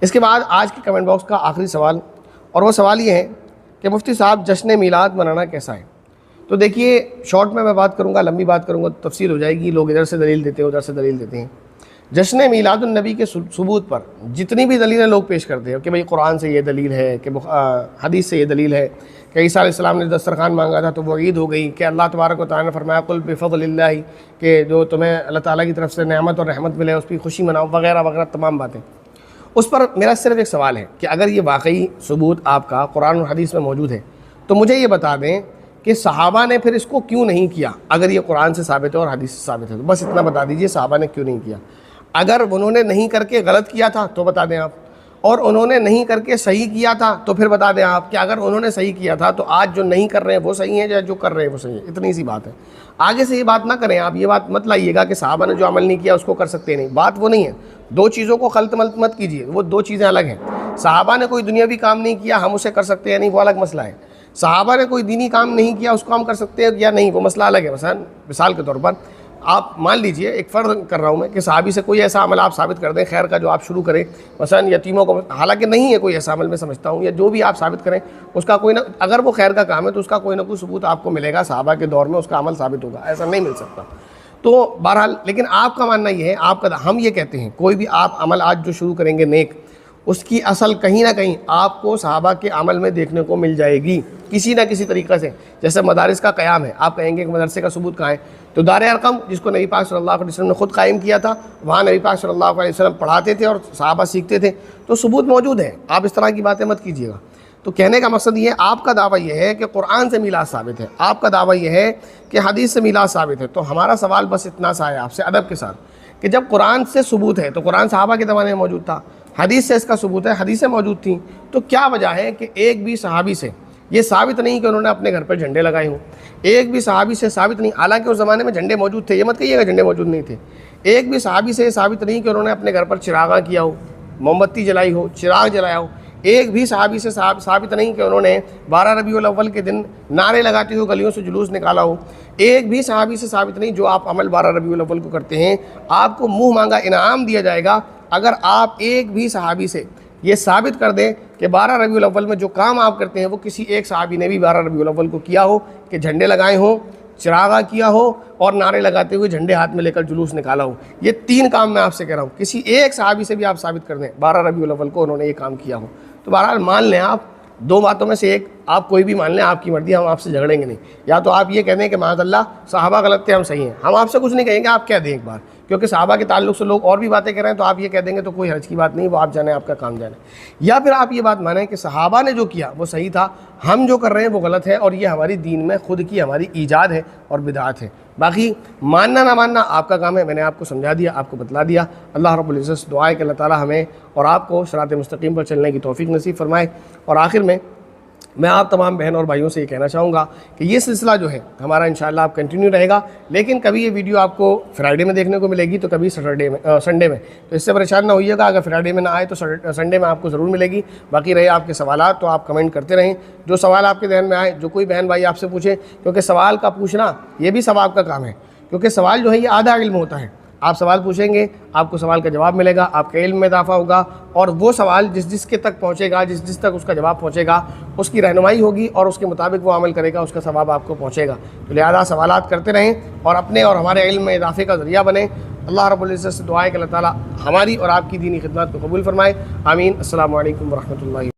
اس کے بعد آج کے کمنٹ باکس کا آخری سوال، اور وہ سوال یہ ہے کہ مفتی صاحب جشن میلاد منانا کیسا ہے؟ تو دیکھیے شارٹ میں بات کروں گا، لمبی بات کروں گا تو تفصیل ہو جائے گی، لوگ ادھر سے دلیل دیتے ہیں ادھر سے دلیل دیتے ہیں۔ جشن میلاد النبی کے ثبوت پر جتنی بھی دلیلیں لوگ پیش کرتے ہیں کہ بھئی قرآن سے یہ دلیل ہے، کہ حدیث سے یہ دلیل ہے، کہ عیسیٰ علیہ السلام نے دسترخوان مانگا تھا تو وہ عید ہو گئی، کہ اللہ تبارک و تعالیٰ نے فرمایا قل بفضل اللہ، کہ جو تمہیں اللہ تعالیٰ کی طرف سے نعمت اور رحمت ملے اس کی خوشی مناؤ، وغیرہ وغیرہ تمام باتیں۔ اس پر میرا صرف ایک سوال ہے کہ اگر یہ واقعی ثبوت آپ کا قرآن اور حدیث میں موجود ہے تو مجھے یہ بتا دیں کہ صحابہ نے پھر اس کو کیوں نہیں کیا؟ اگر یہ قرآن سے ثابت ہے اور حدیث سے ثابت ہے تو بس اتنا بتا دیجئے صحابہ نے کیوں نہیں کیا۔ اگر انہوں نے نہیں کر کے غلط کیا تھا تو بتا دیں آپ، اور انہوں نے نہیں کر کے صحیح کیا تھا تو پھر بتا دیں آپ کہ اگر انہوں نے صحیح کیا تھا تو آج جو نہیں کر رہے ہیں وہ صحیح ہیں یا جو کر رہے ہیں وہ صحیح ہے۔ اتنی سی بات ہے، آگے سے یہ بات نہ کریں آپ، یہ بات مت لائیے گا کہ صحابہ نے جو عمل نہیں کیا اس کو کر سکتے نہیں، بات وہ نہیں ہے۔ دو چیزوں کو خلط ملط مت کیجیے، وہ دو چیزیں الگ ہیں۔ صحابہ نے کوئی دنیاوی کام نہیں کیا، ہم اسے کر سکتے ہیں نہیں، وہ الگ مسئلہ ہے۔ صحابہ نے کوئی دینی کام نہیں کیا، اس کو ہم کر سکتے ہیں یا نہیں، وہ مسئلہ الگ ہے۔ مثال کے طور پر آپ مان لیجئے، ایک فرض کر رہا ہوں میں، کہ صحابی سے کوئی ایسا عمل آپ ثابت کر دیں خیر کا جو آپ شروع کریں، مثلا یتیموں کو، حالانکہ نہیں ہے کوئی ایسا عمل میں سمجھتا ہوں، یا جو بھی آپ ثابت کریں اس کا کوئی نہ، اگر وہ خیر کا کام ہے تو اس کا کوئی نہ کوئی ثبوت آپ کو ملے گا، صحابہ کے دور میں اس کا عمل ثابت ہوگا، ایسا نہیں مل سکتا۔ تو بہرحال لیکن آپ کا ماننا یہ ہے، آپ کا، ہم یہ کہتے ہیں کوئی بھی آپ عمل آج جو شروع کریں گے نیک، اس کی اصل کہیں نہ کہیں آپ کو صحابہ کے عمل میں دیکھنے کو مل جائے گی کسی نہ کسی طریقے سے۔ جیسے مدارس کا قیام ہے، آپ کہیں گے کہ مدرسے کا ثبوت کہاں ہے؟ تو دار ارقم جس کو نبی پاک صلی اللہ علیہ وسلم نے خود قائم کیا تھا، وہاں نبی پاک صلی اللہ علیہ وسلم پڑھاتے تھے اور صحابہ سیکھتے تھے، تو ثبوت موجود ہے، آپ اس طرح کی باتیں مت کیجیے گا۔ تو کہنے کا مقصد یہ ہے، آپ کا دعویٰ یہ ہے کہ قرآن سے میلاد ثابت ہے، آپ کا دعویٰ یہ ہے کہ حدیث سے میلاد ثابت ہے، تو ہمارا سوال بس اتنا سا ہے آپ سے ادب کے ساتھ کہ جب قرآن سے ثبوت ہے تو قرآن صحابہ کے زمانے میں موجود تھا، حدیث سے اس کا ثبوت ہے، حدیثیں موجود تھیں، تو کیا وجہ ہے کہ ایک بھی صحابی سے یہ ثابت نہیں کہ انہوں نے اپنے گھر پر جھنڈے لگائے ہوں، ایک بھی صحابی سے ثابت نہیں، حالانکہ اس زمانے میں جھنڈے موجود تھے، یہ مت کہیے گا جھنڈے موجود نہیں تھے، ایک بھی صحابی سے یہ ثابت نہیں کہ انہوں نے اپنے گھر پر چراغاں کیا ہو، موم بتی جلائی ہو، چراغ جلایا ہو، ایک بھی صحابی سے ثابت نہیں کہ انہوں نے 12 ربیع الاول کے دن نعرے لگاتے ہوئے گلیوں سے جلوس نکالا ہو، ایک بھی صحابی سے ثابت نہیں جو آپ عمل 12 ربیع الاول کو کرتے ہیں آپ کو منہ مانگا انعام دیا جائے گا اگر آپ ایک بھی صحابی سے یہ ثابت کر دیں کہ 12 ربیع الاول میں جو کام آپ کرتے ہیں وہ کسی ایک صحابی نے بھی 12 ربیع الاول کو کیا ہو، کہ جھنڈے لگائے ہوں، چراغا کیا ہو اور نعرے لگاتے ہوئے جھنڈے ہاتھ میں لے کر جلوس نکالا ہو۔ یہ 3 کام میں آپ سے کہہ رہا ہوں، کسی ایک صحابی سے بھی آپ ثابت کر دیں 12 ربیع الاول کو انہوں نے یہ کام کیا ہو، تو بہرحال مان لیں آپ، 2 باتوں میں سے ایک آپ کوئی بھی مان لیں، آپ کی مرضی، ہم آپ سے جھگڑیں گے نہیں۔ یا تو آپ یہ کہہ دیں کہ معاذ اللہ صحابہ غلط تھے ہم صحیح ہیں، ہم آپ سے کچھ نہیں کہیں گے، آپ کہہ دیں ایک بار، کیونکہ صحابہ کے تعلق سے لوگ اور بھی باتیں کر رہے ہیں تو آپ یہ کہہ دیں گے تو کوئی حرج کی بات نہیں، وہ آپ جانیں، آپ کا کام جانیں۔ یا پھر آپ یہ بات مانیں کہ صحابہ نے جو کیا وہ صحیح تھا، ہم جو کر رہے ہیں وہ غلط ہے اور یہ ہماری دین میں خود کی ہماری ایجاد ہے اور بدعت ہے۔ باقی ماننا نہ ماننا آپ کا کام ہے، میں نے آپ کو سمجھا دیا، آپ کو بتلا دیا۔ اللہ رب العزت سے دعا ہے کہ اللہ تعالی ہمیں اور آپ کو صراط مستقیم پر چلنے کی توفیق نصیب فرمائے۔ اور آخر میں میں آپ تمام بہن اور بھائیوں سے یہ کہنا چاہوں گا کہ یہ سلسلہ جو ہے ہمارا انشاءاللہ اب کنٹینیو رہے گا، لیکن کبھی یہ ویڈیو آپ کو فرائیڈے میں دیکھنے کو ملے گی تو کبھی سنڈے میں، تو اس سے پریشان نہ ہوئیے گا، اگر فرائیڈے میں نہ آئے تو سنڈے میں آپ کو ضرور ملے گی۔ باقی رہے آپ کے سوالات تو آپ کمنٹ کرتے رہیں، جو سوال آپ کے ذہن میں آئے، جو کوئی بہن بھائی آپ سے پوچھے، کیونکہ سوال کا پوچھنا یہ بھی ثواب کا کام ہے، کیونکہ سوال جو ہے یہ آدھا علم ہوتا ہے۔ آپ سوال پوچھیں گے، آپ کو سوال کا جواب ملے گا، آپ کے علم میں اضافہ ہوگا، اور وہ سوال جس کے تک پہنچے گا، جس تک اس کا جواب پہنچے گا، اس کی رہنمائی ہوگی اور اس کے مطابق وہ عمل کرے گا، اس کا ثواب آپ کو پہنچے گا۔ تو لہذا سوالات کرتے رہیں اور اپنے اور ہمارے علم میں اضافے کا ذریعہ بنیں۔ اللہ رب العزت سے دعا ہے کہ اللہ تعالیٰ ہماری اور آپ کی دینی خدمات کو قبول فرمائے، آمین۔ السلام علیکم ورحمۃ اللہ۔